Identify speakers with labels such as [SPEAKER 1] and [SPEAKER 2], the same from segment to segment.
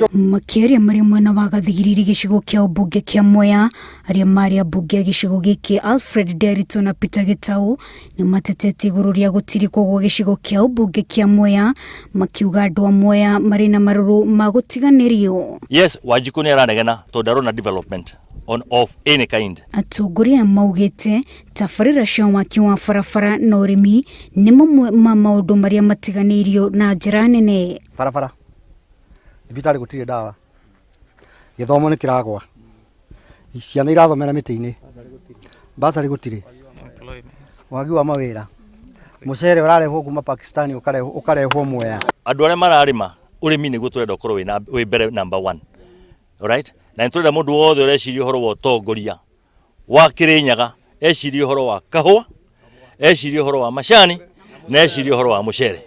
[SPEAKER 1] Makiaria mari mwena wa gathigiriri gicigo kia ubunge kia Mwea aria mari abunge gicigo giki Alfred Derito na Peter Gitau ni matetete iguru ria gutirikwo gwa gicigo kia ubunge kia Mwea makiuga andu a Mwea mari na maruru ma gutiganirio.
[SPEAKER 2] Yes, Wanjiku ni aranegena to ndarona development of any kind.
[SPEAKER 1] Atongoria maugite tabarĩra cia waki wa barabara na ũrĩmi nĩ mamwe ma maũndũ maria matiganirio na njĩra nene.
[SPEAKER 3] Barabara thibitari gutire dawa, githomo ni kiragwa, ciana irathomera miti-ini, basari gutire, wagi wa mawira, mucere urarehwo kuma Pakistan ukarehwo Mwea.
[SPEAKER 2] Andu aria mararima urimi niguo turenda ukorwo wi mbere number 1. Alright? Na nturenda mundu wothe ureciria uhoro wa utongoria wa Kirinyaga eciria uhoro wa kahua, eciria uhoro wa macani na eciria uhoro wa mucere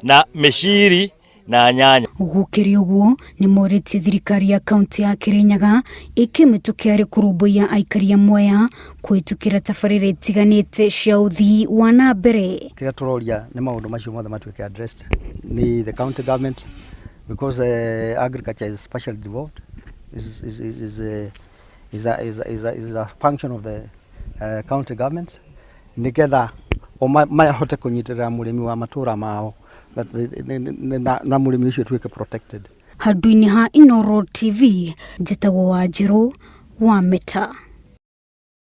[SPEAKER 2] na meciri na nyanya.
[SPEAKER 1] Gukiri uguo ni moriti thirikari ya kaunti ya Kirinyaga ikimitukia ari kurumbuia aikari a Mwea kwitukira tabarĩra itiganite cia uthii wa na mbere.
[SPEAKER 3] Kira turoria ni maundu macio mothe matuike addressed ni the county government, because agriculture is specially devolved, is a function of the county government. Nigetha o mahote kunyitirira murimi wa matura mao na murimi ucio tuike protected.
[SPEAKER 1] Handu-ini ha Inooro TV, njĩtagwo Wanjiru wa Meta.